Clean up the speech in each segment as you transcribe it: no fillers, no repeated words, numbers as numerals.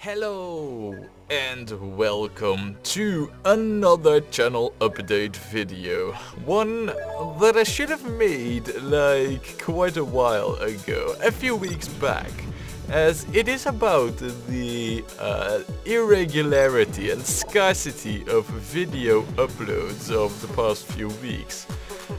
Hello and welcome to another channel update video. One that I should have made like quite a while ago, a few weeks back, as it is about the irregularity and scarcity of video uploads of the past few weeks,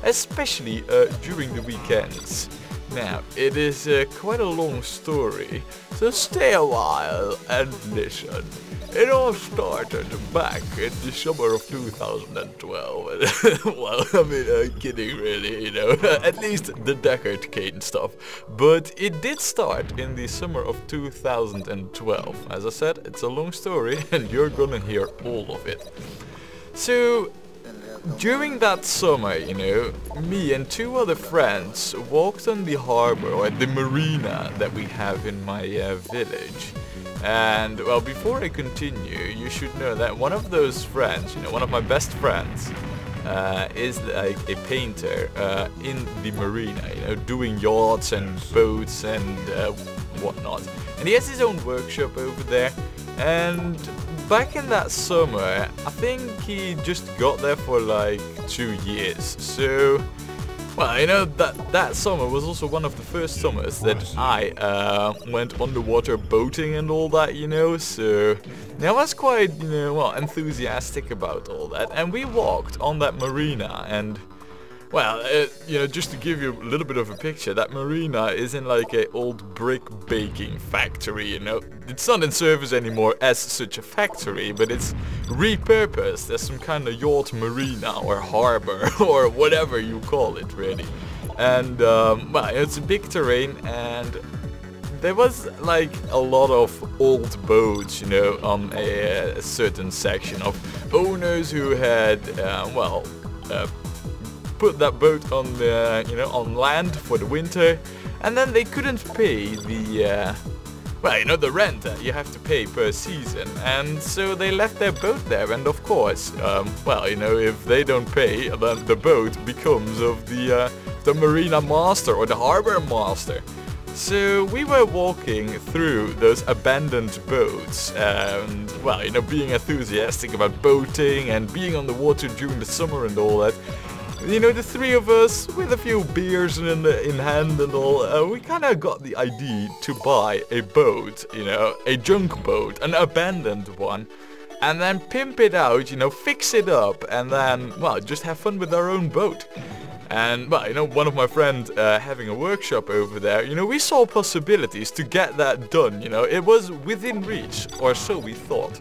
especially during the weekends. Now, it is quite a long story, so stay a while and listen. It all started back in the summer of 2012. Well, I mean, kidding really, you know, at least the decade Kane stuff. But it did start in the summer of 2012. As I said, it's a long story and you're gonna hear all of it. So, during that summer, you know, me and two other friends walked on the harbor, or the marina that we have in my village. And, well, before I continue, you should know that one of those friends, you know, one of my best friends, is like a painter in the marina, you know, doing yachts and boats and whatnot. And he has his own workshop over there. And back in that summer, I think he just got there for like 2 years. So, well, you know, that summer was also one of the first summers that I went underwater boating and all that, you know. So I was quite, you know, well, enthusiastic about all that. And we walked on that marina and, well, you know, just to give you a little bit of a picture, that marina is in like a old brick baking factory, you know. It's not in service anymore as such a factory, but it's repurposed as some kind of yacht marina or harbor or whatever you call it, really. And, well, it's a big terrain and there was like a lot of old boats, you know, on a certain section of owners who had, well, put that boat on the, you know, on land for the winter, and then they couldn't pay the well, you know, the rent that you have to pay per season, and so they left their boat there. And of course, well, you know, if they don't pay, then the boat becomes of the marina master or the harbor master. So we were walking through those abandoned boats and, well, you know, being enthusiastic about boating and being on the water during the summer and all that. You know, the three of us, with a few beers in hand and all, we kind of got the idea to buy a boat, you know, a junk boat, an abandoned one, and then pimp it out, you know, fix it up, and then, well, just have fun with our own boat. And, well, you know, one of my friends having a workshop over there, you know, we saw possibilities to get that done, you know, it was within reach, or so we thought.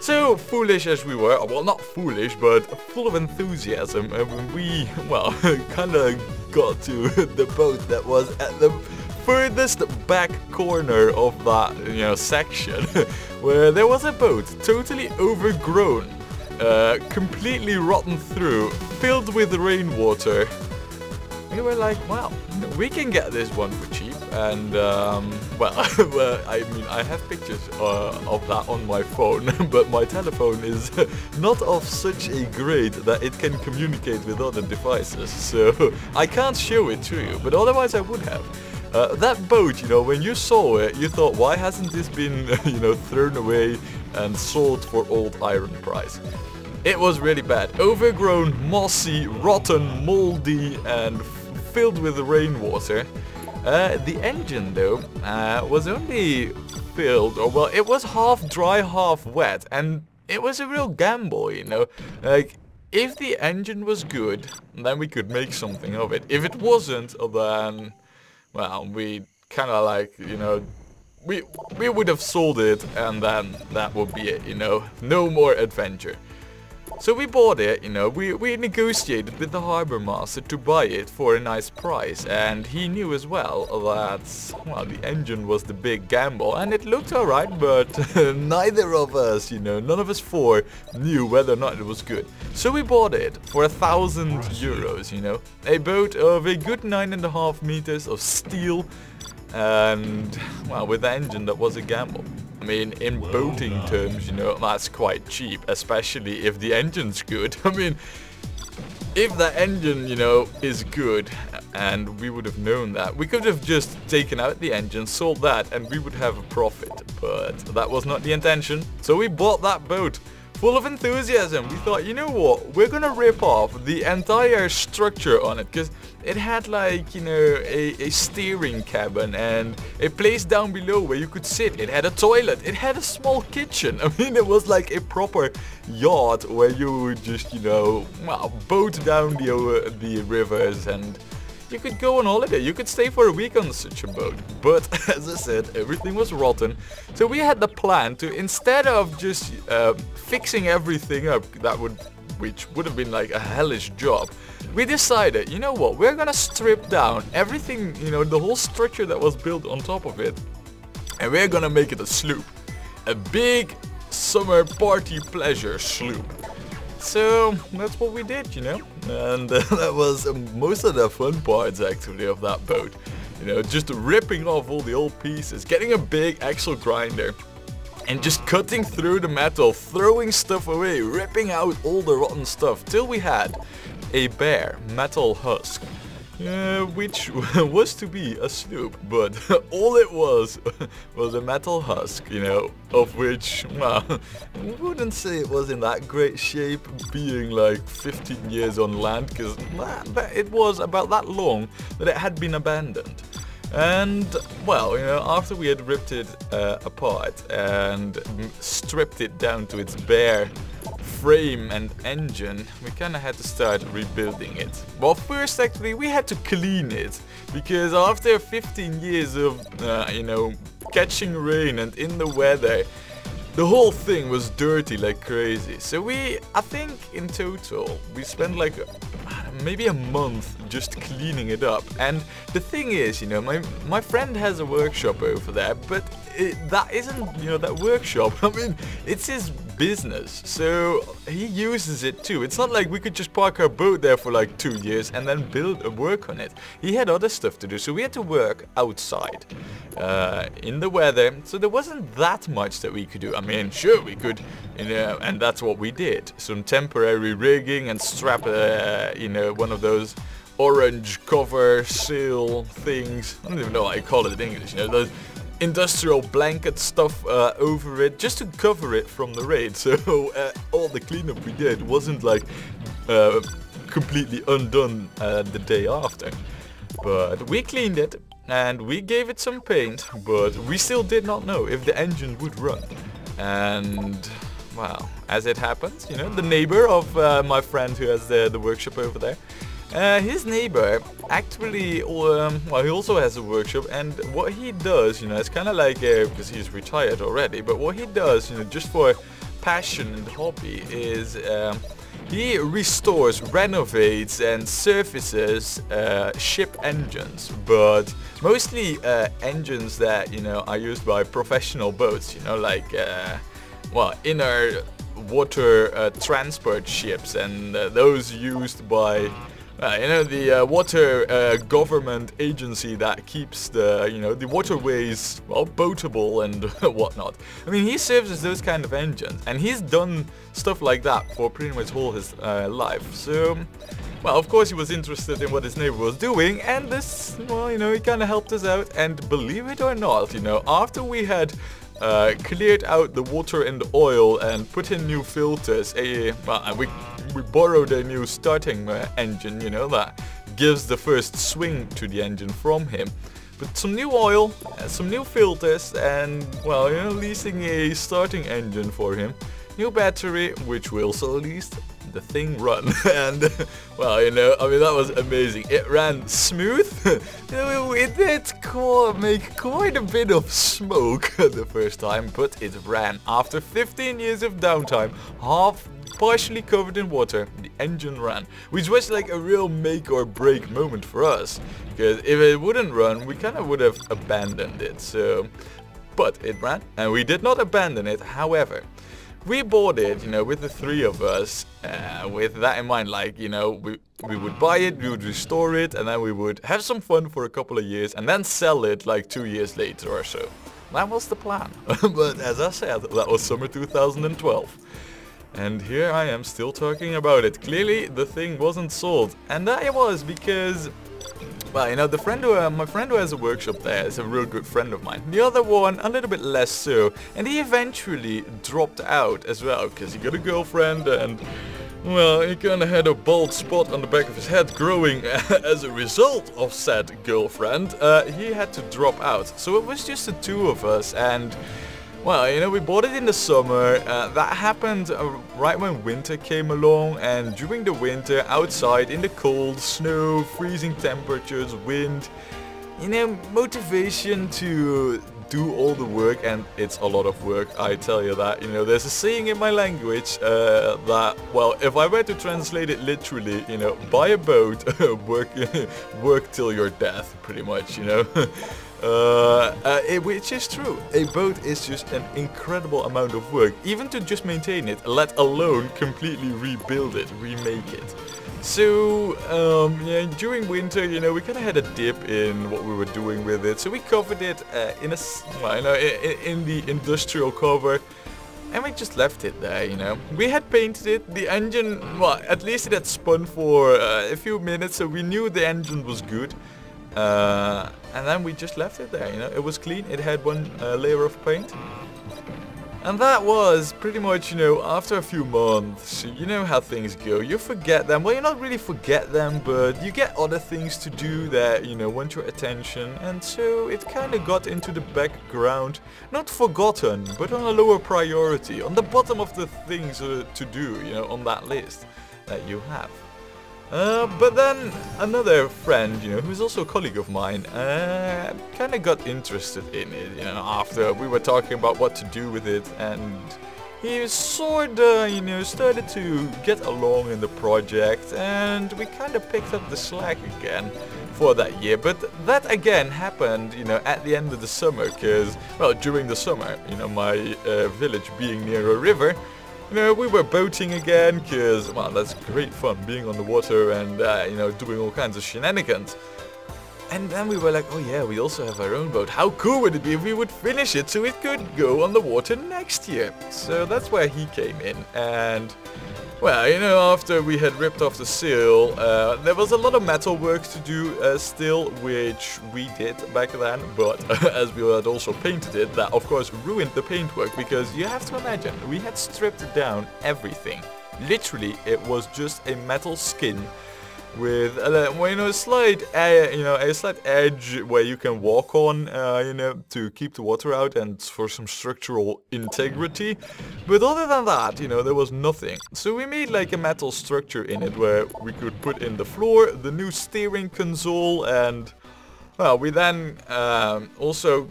So foolish as we were, well, not foolish, but full of enthusiasm, we, well, kind of got to the boat that was at the furthest back corner of that, you know, section, where there was a boat totally overgrown, completely rotten through, filled with rainwater. We were like, wow, we can get this one for cheap. And, well, I mean, I have pictures of that on my phone, but my telephone is not of such a grade that it can communicate with other devices, so I can't show it to you, but otherwise I would have. That boat, you know, when you saw it, you thought, why hasn't this been, you know, thrown away and sold for old iron price? It was really bad. Overgrown, mossy, rotten, moldy, and filled with rainwater. The engine, though, was only filled, or well, it was half dry, half wet, and it was a real gamble, you know. Like, if the engine was good, then we could make something of it. If it wasn't, then, well, we kind of like, you know, we would have sold it, and then that would be it, you know. No more adventure. So we bought it, you know, we negotiated with the harbor master to buy it for a nice price, and he knew as well that, well, the engine was the big gamble, and it looked alright, but neither of us, you know, none of us four knew whether or not it was good. So we bought it for 1,000 euros, you know, a boat of a good 9.5 meters of steel, and, well, with the engine that was a gamble. I mean, in boating terms, you know, that's quite cheap, especially if the engine's good. I mean, if the engine, you know, is good, and we would have known that, we could have just taken out the engine, sold that, and we would have a profit. but that was not the intention. So we bought that boat. Full of enthusiasm, we thought, you know what, we're gonna rip off the entire structure on it, because it had like, you know, a steering cabin and a place down below where you could sit. It had a toilet, it had a small kitchen. I mean, it was like a proper yacht where you would just, you know, well, boat down the rivers, and you could go on holiday. You could stay for a week on such a boat. But as I said, everything was rotten. So we had the plan to, instead of just fixing everything up, which would have been like a hellish job, we decided, you know what, we're gonna strip down everything, you know, the whole structure that was built on top of it, and we're gonna make it a sloop. A big summer party pleasure sloop. So that's what we did, you know, and that was most of the fun parts actually of that boat. You know, just ripping off all the old pieces, getting a big axle grinder and just cutting through the metal, throwing stuff away, ripping out all the rotten stuff till we had a bare metal husk. Which was to be a sloop, but all it was a metal husk, you know, of which, well, I wouldn't say it was in that great shape, being like 15 years on land, because it was about that long that it had been abandoned. And, well, you know, after we had ripped it apart and stripped it down to its bare frame and engine, we kind of had to start rebuilding it. Well, first actually we had to clean it, because after 15 years of, you know, catching rain and in the weather, the whole thing was dirty like crazy. So I think in total, we spent like maybe a month just cleaning it up. And the thing is, you know, my friend has a workshop over there, but that isn't, you know, that workshop. I mean, it's his business, so he uses it too. It's not like we could just park our boat there for like 2 years and then work on it. He had other stuff to do, so we had to work outside in the weather. So there wasn't that much that we could do. I mean, sure, we could, you know, and that's what we did. Some temporary rigging and strap, you know, one of those orange cover sail things. I don't even know how I call it in English, you know, those industrial blanket stuff over it, just to cover it from the rain. So all the cleanup we did wasn't like completely undone the day after. But we cleaned it and we gave it some paint, but we still did not know if the engine would run. And well, as it happens, you know, the neighbor of my friend who has the workshop over there, his neighbor actually, well, he also has a workshop, and what he does, you know, it's kind of like, because he's retired already, but what he does, you know, just for passion and hobby, is he restores, renovates and services ship engines, but mostly engines that, you know, are used by professional boats, you know, like, well, inner water transport ships, and those used by you know, the water government agency that keeps the, you know, the waterways, well, boatable and whatnot. I mean, he services those kind of engines, and he's done stuff like that for pretty much all his life. So, well, of course he was interested in what his neighbor was doing, and this, well, you know, he kind of helped us out. And believe it or not, you know, after we had cleared out the water and the oil and put in new filters, well, we borrowed a new starting engine, you know, that gives the first swing to the engine from him. But some new oil, some new filters, and, well, you know, leasing a starting engine for him. New battery, which we also leased. The thing run. And, well, you know, I mean, that was amazing. It ran smooth. It did make quite a bit of smoke the first time, but it ran. After 15 years of downtime, partially covered in water, the engine ran, which was like a real make or break moment for us, because if it wouldn't run, we kind of would have abandoned it. So, but it ran, and we did not abandon it. However, we bought it, you know, with the three of us, with that in mind, like, you know, we would buy it, we would restore it, and then we would have some fun for a couple of years, and then sell it like 2 years later or so. That was the plan. But as I said, that was summer 2012. And here I am still talking about it. Clearly the thing wasn't sold, and that it was because, Well, you know, my friend who has a workshop there is a real good friend of mine. The other one, a little bit less so, and he eventually dropped out as well, because he got a girlfriend and, well, he kinda had a bald spot on the back of his head growing as a result of said girlfriend. He had to drop out, so it was just the two of us, and, well, you know, we bought it in the summer. That happened right when winter came along, and during the winter, outside in the cold, snow, freezing temperatures, wind, you know, motivation to do all the work, and it's a lot of work, I tell you that. You know, there's a saying in my language that, well, if I were to translate it literally, you know, buy a boat, work till your death, pretty much, you know. Which is true. A boat is just an incredible amount of work, even to just maintain it, let alone completely rebuild it, remake it. So, yeah, during winter, you know, we kind of had a dip in what we were doing with it, so we covered it in the industrial cover, and we just left it there, you know. We had painted it, the engine, well, at least it had spun for a few minutes, so we knew the engine was good. And then we just left it there, you know. It was clean, it had one layer of paint. And that was pretty much, you know, after a few months, you know how things go. You forget them. Well, you not really forget them, but you get other things to do that, you know, want your attention. And so it kind of got into the background. Not forgotten, but on a lower priority. On the bottom of the things to do, you know, on that list that you have. But then another friend, you know, who's also a colleague of mine, kind of got interested in it, you know, after we were talking about what to do with it, and he sorta, you know, started to get along in the project, and we kind of picked up the slack again for that year. But that again happened, you know, at the end of the summer, because, well, during the summer, you know, my village being near a river, you know, we were boating again, because, well, that's great fun, being on the water and, you know, doing all kinds of shenanigans. And then we were like, oh yeah, we also have our own boat. How cool would it be if we would finish it so it could go on the water next year? So that's where he came in, and, well, you know, after we had ripped off the sail, there was a lot of metal work to do still, which we did back then, but as we had also painted it, that of course ruined the paintwork, because you have to imagine, we had stripped down everything. Literally, it was just a metal skin with, well, you know, a slight edge where you can walk on, you know, to keep the water out and for some structural integrity. But other than that, you know, there was nothing. So we made like a metal structure in it where we could put in the floor, the new steering console, and, well, we then also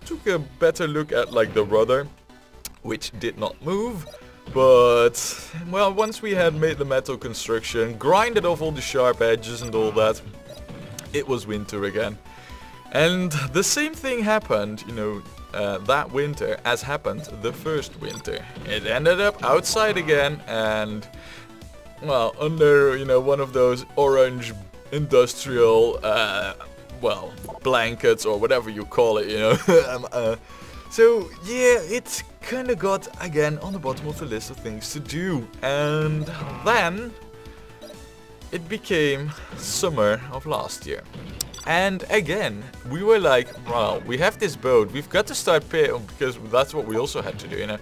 took a better look at like the rudder, which did not move. But, well, once we had made the metal construction, grinded off all the sharp edges and all that, it was winter again. And the same thing happened, you know, that winter as happened the first winter. It ended up outside again, and, well, under, you know, one of those orange industrial, well, blankets or whatever you call it, you know. So, yeah, it's kind of got, again, on the bottom of the list of things to do. And then it became summer of last year. And again, we were like, well, we have this boat, we've got to start paying, because that's what we also had to do, you know.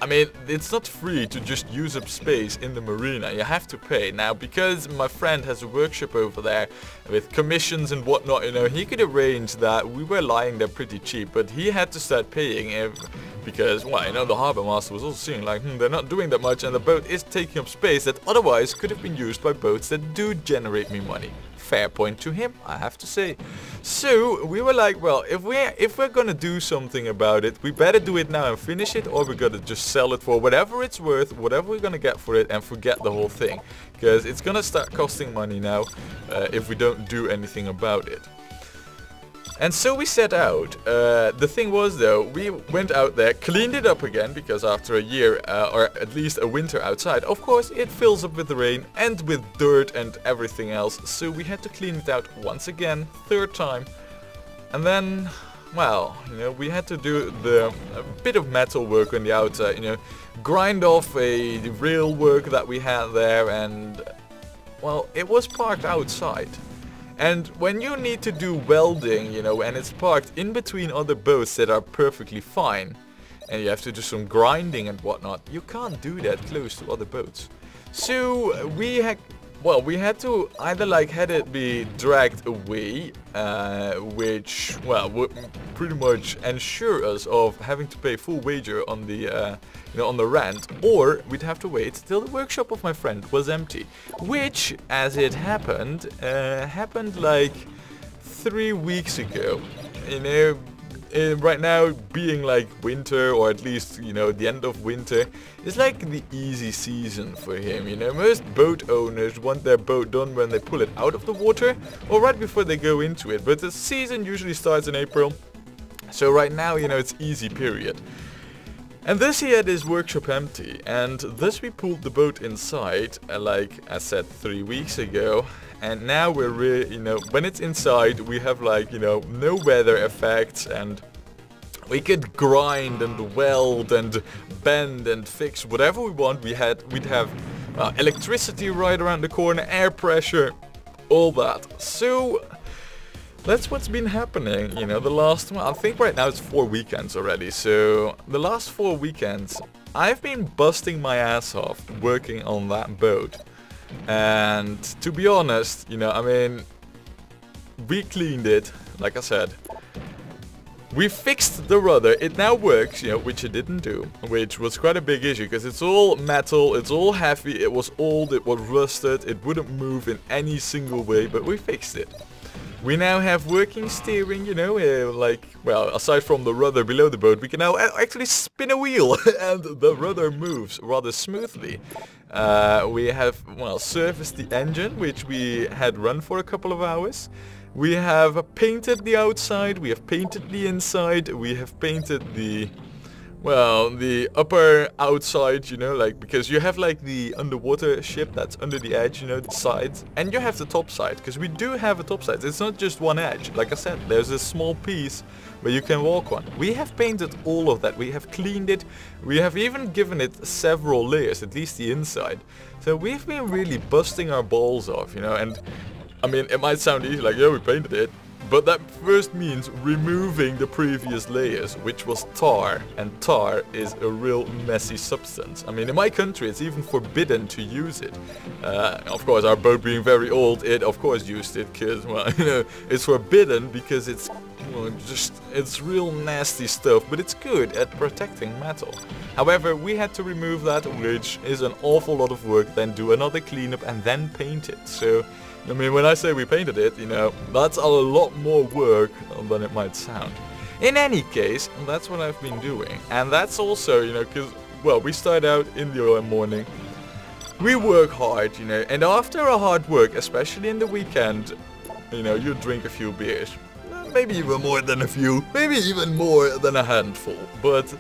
I mean, it's not free to just use up space in the marina, you have to pay. Now, because my friend has a workshop over there with commissions and whatnot, you know, he could arrange that we were lying there pretty cheap, but he had to start paying because, well, you know, the harbor master was also seeing like, they're not doing that much, and the boat is taking up space that otherwise could have been used by boats that do generate me money. Fair point to him, I have to say. So we were like, well, if we're gonna do something about it, we better do it now and finish it, or we gotta just sell it for whatever it's worth, whatever we're gonna get for it, and forget the whole thing, because it's gonna start costing money now if we don't do anything about it. And so we set out. The thing was, though, we went out there, cleaned it up again, because after a year, or at least a winter outside, of course, it fills up with the rain and with dirt and everything else. So we had to clean it out once again, third time. And then, well, you know, we had to do a bit of metal work on the outside, you know, grind off a rail work that we had there, and, well, it was parked outside. And when you need to do welding, you know, and it's parked in between other boats that are perfectly fine, and you have to do some grinding and whatnot, you can't do that close to other boats. So we had to either like had it be dragged away, which, well, would pretty much ensure us of having to pay full wager on the, on the rent, or we'd have to wait till the workshop of my friend was empty, which, as it happened, happened like 3 weeks ago. You know, right now being like winter, or at least, you know, the end of winter, is like the easy season for him. You know, most boat owners want their boat done when they pull it out of the water or right before they go into it, but the season usually starts in April, so right now, you know, it's easy period. And thus he had his workshop empty, and thus we pulled the boat inside, like I said 3 weeks ago. And now we're really, you know, when it's inside, we have like, you know, no weather effects, and we could grind and weld and bend and fix whatever we want. We'd have electricity right around the corner, air pressure, all that. So that's what's been happening, you know, the last, well, I think right now it's 4 weekends already. So the last 4 weekends, I've been busting my ass off working on that boat. And to be honest, you know, I mean, we cleaned it, like I said. We fixed the rudder, it now works, you know, which it didn't do, which was quite a big issue, because it's all metal, it's all heavy, it was old, it was rusted, it wouldn't move in any single way, but we fixed it. We now have working steering, you know, like, well, aside from the rudder below the boat, we can now actually spin a wheel and the rudder moves rather smoothly. We have, well, serviced the engine, which we had run for a couple of hours. We have painted the outside, we have painted the inside, we have painted the, well, the upper outside, you know, like, because you have like the underwater ship that's under the edge, you know, the sides, and you have the top side, because we do have a top side. It's not just one edge. Like I said, there's a small piece where you can walk on. We have painted all of that. We have cleaned it. We have even given it several layers, at least the inside. So we've been really busting our balls off, you know, and I mean, it might sound easy, like, yeah, we painted it. But that first means removing the previous layers, which was tar, and tar is a real messy substance. I mean, in my country it's even forbidden to use it. Of course, our boat being very old, it of course used it, because, well, you know, it's forbidden because it's, well, it's real nasty stuff, but it's good at protecting metal. However, we had to remove that, which is an awful lot of work, then do another cleanup and then paint it. So, I mean, when I say we painted it, you know, that's a lot more work than it might sound. In any case, that's what I've been doing. And that's also, you know, because, well, we start out in the morning. We work hard, you know, and after a hard work, especially in the weekend, you know, you drink a few beers. Maybe even more than a few, maybe even more than a handful. But,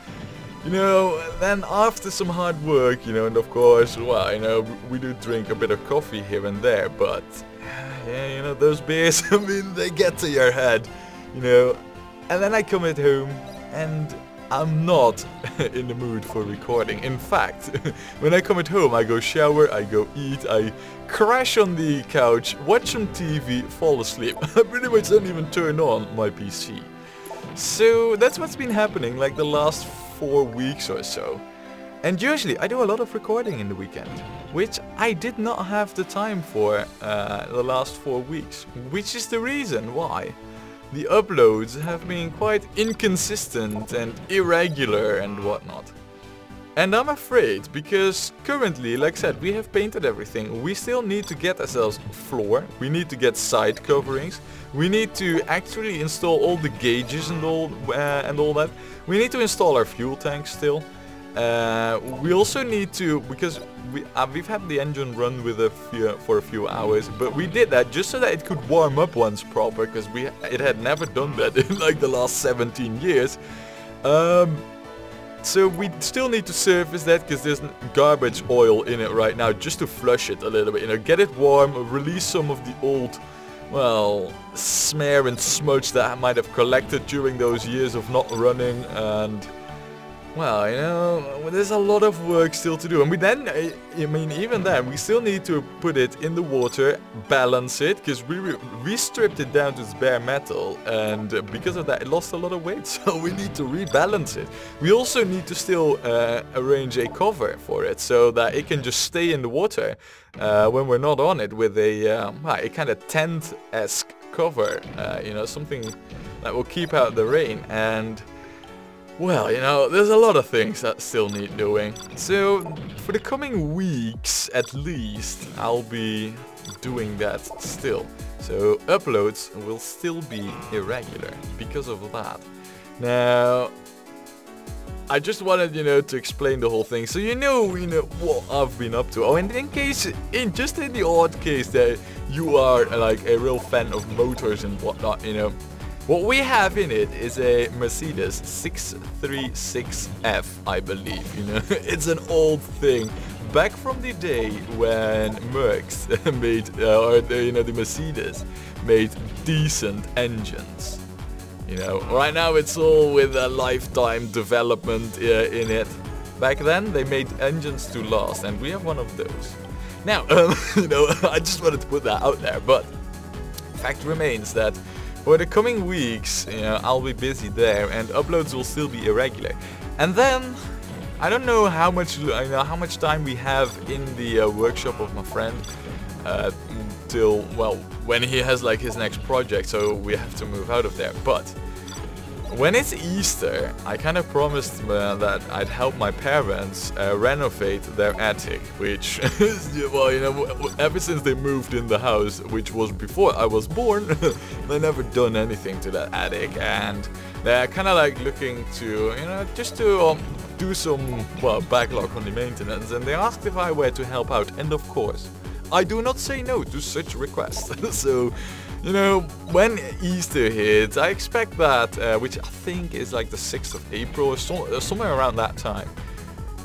you know, then after some hard work, you know, and of course, well, you know, we do drink a bit of coffee here and there, but yeah, you know, those beers, I mean, they get to your head, you know. And then I come at home and I'm not in the mood for recording. In fact, when I come at home, I go shower, I go eat, I crash on the couch, watch some TV, fall asleep. I pretty much don't even turn on my PC. So that's what's been happening like the last 4 weeks or so. And usually I do a lot of recording in the weekend, which I did not have the time for the last 4 weeks, which is the reason why the uploads have been quite inconsistent and irregular and whatnot. And I'm afraid, because currently, like I said, we have painted everything. We still need to get ourselves a floor, we need to get side coverings, we need to actually install all the gauges and all that. We need to install our fuel tank still. We also need to, because we've had the engine run with for a few hours, but we did that just so that it could warm up once proper, because it had never done that in like the last 17 years. So we still need to service that, because there's garbage oil in it right now, just to flush it a little bit, you know, get it warm, release some of the old, well, smear and smudge that I might have collected during those years of not running. And Well, you know, there's a lot of work still to do, and I mean, even then, we still need to put it in the water, balance it, because we stripped it down to its bare metal, and because of that, it lost a lot of weight, so we need to rebalance it. We also need to still arrange a cover for it, so that it can just stay in the water when we're not on it, with a kind of tent-esque cover, you know, something that will keep out the rain. And well, you know, there's a lot of things that still need doing. So, for the coming weeks at least, I'll be doing that still. So, uploads will still be irregular because of that. Now, I just wanted, you know, to explain the whole thing, so you know what I've been up to. Oh, and just in the odd case that you are like a real fan of motors and whatnot, you know, what we have in it is a Mercedes 636F, I believe, you know. It's an old thing, back from the day when Mercs made, the Mercedes made decent engines. You know, right now it's all with a lifetime development in it. Back then they made engines to last, and we have one of those. Now, you know, I just wanted to put that out there, but fact remains that for the coming weeks, you know, I'll be busy there, and uploads will still be irregular. And then, I don't know how much time we have in the workshop of my friend till, well, when he has like his next project, so we have to move out of there. But when it's Easter, I kind of promised that I'd help my parents renovate their attic, which is, well, you know, ever since they moved in the house, which was before I was born, they never done anything to that attic, and they're kind of like looking to, you know, just to do some, well, backlog on the maintenance, and they asked if I were to help out, and of course, I do not say no to such requests. So, you know, when Easter hits, I expect that, which I think is like the 6th of April, or somewhere around that time.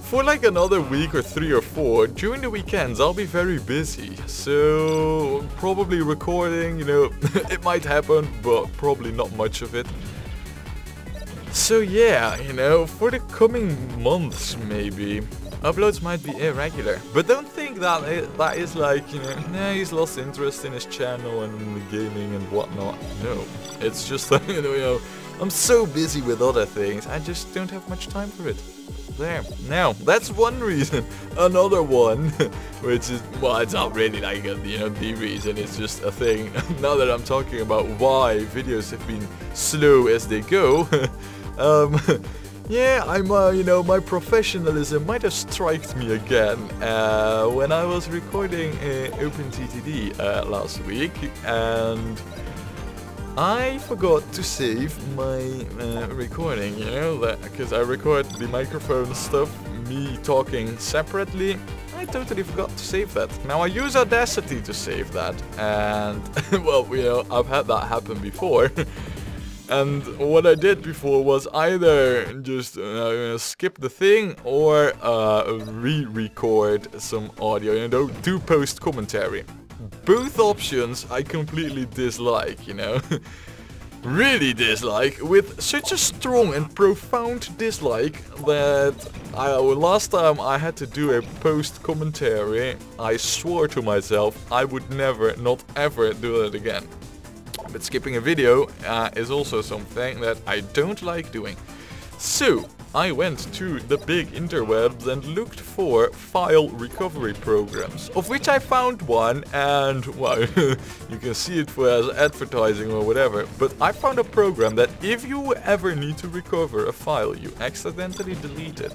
For like another week or 3 or 4, during the weekends, I'll be very busy. So, probably recording, you know, it might happen, but probably not much of it. So yeah, you know, for the coming months maybe, uploads might be irregular, but don't think that that is like, you know, nah, he's lost interest in his channel and the gaming and whatnot. No, it's just that, you know, I'm so busy with other things, I just don't have much time for it. There. Now, that's one reason. Another one, which is, well, it's not really like a, you know, the reason, it's just a thing. Now that I'm talking about why videos have been slow as they go, yeah, you know, my professionalism might have striked me again when I was recording OpenTTD last week, and I forgot to save my recording, you know, because I record the microphone stuff, me talking separately. I totally forgot to save that. Now I use Audacity to save that, and well, you know, I've had that happen before. And what I did before was either just skip the thing or re-record some audio, you know, do post commentary. Both options I completely dislike, you know. Really dislike, with such a strong and profound dislike that last time I had to do a post commentary, I swore to myself I would never, not ever do that again. But skipping a video is also something that I don't like doing. So, I went to the big interwebs and looked for file recovery programs, of which I found one, and, well, you can see it for as advertising or whatever, but I found a program that if you ever need to recover a file you accidentally deleted,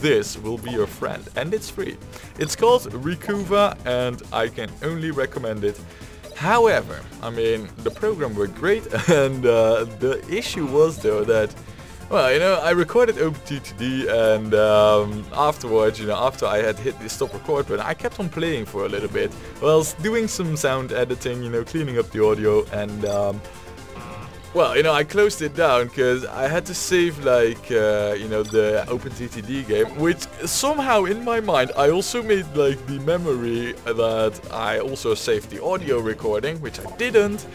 this will be your friend, and it's free. It's called Recuva, and I can only recommend it. However, I mean, the program worked great, and the issue was though that, well, you know, I recorded OpenTTD, and afterwards, you know, after I had hit the stop record button, I kept on playing for a little bit, whilst doing some sound editing, you know, cleaning up the audio, and well, you know, I closed it down because I had to save, like, you know, the OpenTTD game, which somehow in my mind I also made, like, the memory that I also saved the audio recording, which I didn't.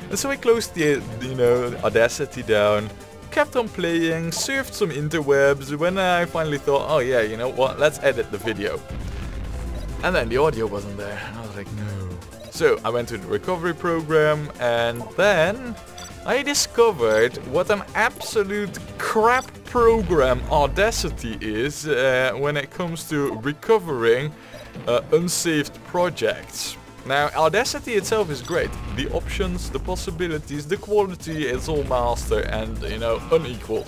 And so I closed the, you know, Audacity down, kept on playing, surfed some interwebs, when I finally thought, oh yeah, you know what, let's edit the video. And then the audio wasn't there, and I was like, no. So I went to the recovery program, and then I discovered what an absolute crap program Audacity is when it comes to recovering unsaved projects. Now, Audacity itself is great. The options, the possibilities, the quality, it's all master and, you know, unequal.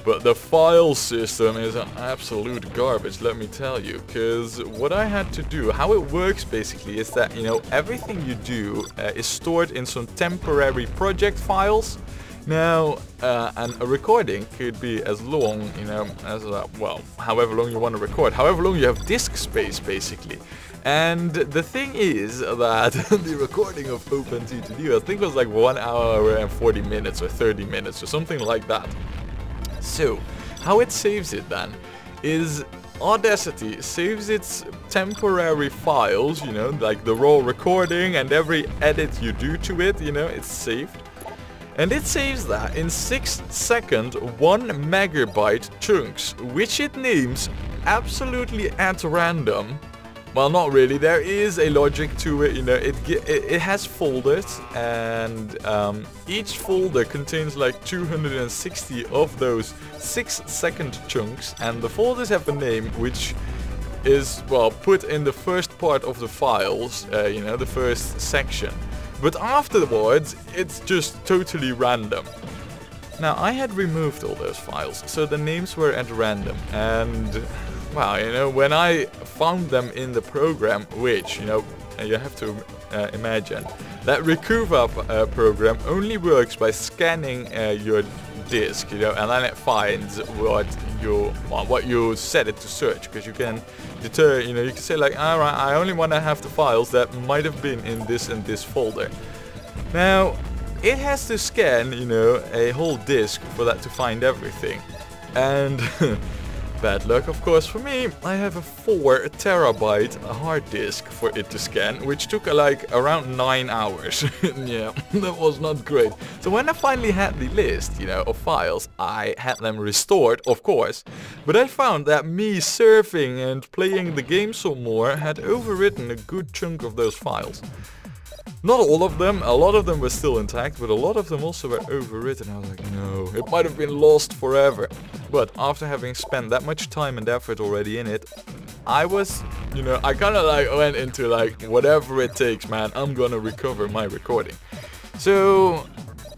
But the file system is an absolute garbage, let me tell you. Because what I had to do, how it works basically, is that, you know, everything you do is stored in some temporary project files. Now, and a recording could be as long, you know, as, well, however long you want to record, however long you have disk space, basically. And the thing is that the recording of OpenTTD, I think was like 1 hour and 40 minutes or 30 minutes or something like that. So, how it saves it then is Audacity saves its temporary files, you know, like the raw recording and every edit you do to it, you know, it's saved. And it saves that in 6-second 1 megabyte chunks, which it names absolutely at random. Well, not really, there is a logic to it, you know, it has folders, and each folder contains like 260 of those 6-second chunks, and the folders have a name which is, well, put in the first part of the files, you know, the first section. But afterwards, it's just totally random. Now, I had removed all those files, so the names were at random, and wow, you know, when I found them in the program, which, you know, you have to imagine, that Recuva program only works by scanning your disk, you know, and then it finds what you set it to search, because you can deter, you know, you can say like, alright, I only want to have the files that might have been in this and this folder. Now, it has to scan, you know, a whole disk for that to find everything. And bad luck, of course, for me. I have a 4 terabyte hard disk for it to scan, which took like around 9 hours. Yeah, that was not great. So when I finally had the list, you know, of files, I had them restored, of course. But I found that me surfing and playing the game some more had overwritten a good chunk of those files. Not all of them, a lot of them were still intact, but a lot of them also were overwritten. I was like, no, it might have been lost forever. But after having spent that much time and effort already in it, I was, you know, I kind of like went into like, whatever it takes, man, I'm gonna recover my recording. So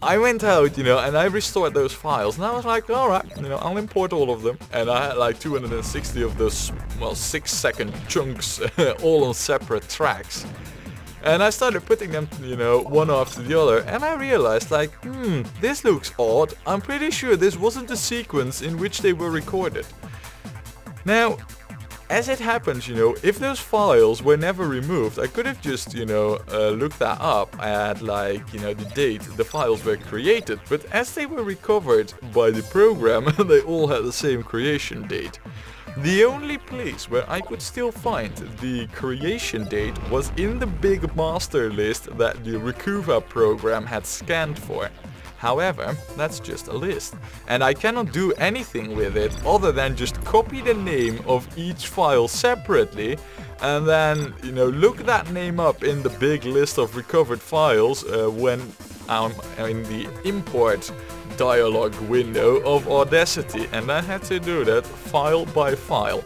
I went out, you know, and I restored those files, and I was like, alright, you know, I'll import all of them. And I had like 260 of those, well, 6-second chunks, all on separate tracks. And I started putting them, you know, one after the other, and I realized like, this looks odd. I'm pretty sure this wasn't the sequence in which they were recorded. Now, as it happens, you know, if those files were never removed, I could have just, you know, looked that up at like, you know, the date the files were created. But as they were recovered by the program, they all had the same creation date. The only place where I could still find the creation date was in the big master list that the Recuva program had scanned for. However, that's just a list, and I cannot do anything with it other than just copy the name of each file separately, and then, you know, look that name up in the big list of recovered files when I'm in the import dialog window of Audacity, and I had to do that file by file.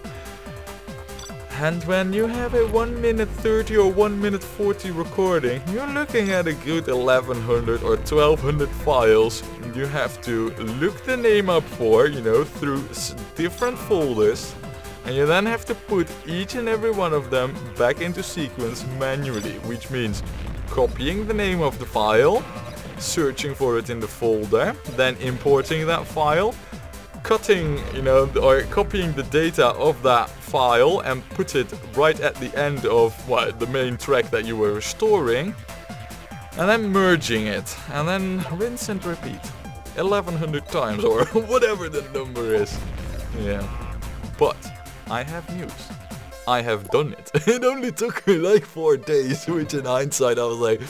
And when you have a 1 minute 30 or 1 minute 40 recording, you're looking at a good 1100 or 1200 files you have to look the name up for, you know, through different folders, and you then have to put each and every one of them back into sequence manually, which means copying the name of the file, searching for it in the folder, then importing that file, cutting, you know, or copying the data of that file and put it right at the end of the main track that you were restoring, and then merging it, and then rinse and repeat 1100 times or whatever the number is. Yeah, but I have news. I have done it. It only took me like 4 days, which in hindsight I was like,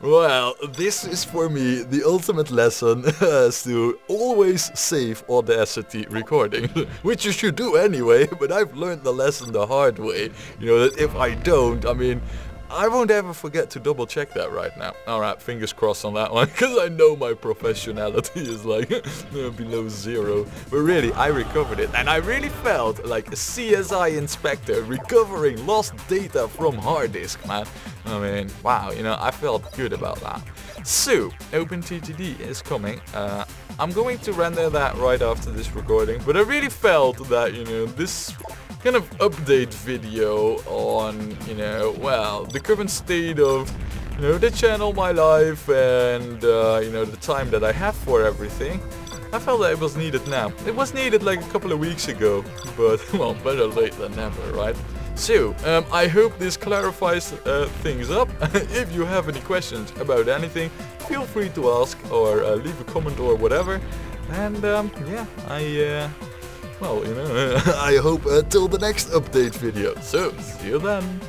Well, this is for me the ultimate lesson as to always save Audacity recording, which you should do anyway, but I've learned the lesson the hard way. You know, that if I don't, I mean, I won't ever forget to double check that right now. Alright, fingers crossed on that one, because I know my professionality is like below zero. But really, I recovered it, and I really felt like a CSI inspector recovering lost data from hard disk, man. I mean, wow, you know, I felt good about that. So, OpenTTD is coming. I'm going to render that right after this recording, but I really felt that, you know, this kind of update video on, you know, well, the current state of, you know, the channel, my life, and, you know, the time that I have for everything. I felt that it was needed now. It was needed like a couple of weeks ago, but, well, better late than never, right? So, I hope this clarifies things up. If you have any questions about anything, feel free to ask or leave a comment or whatever. And, yeah, well, you know, I hope till the next update video. So, see you then.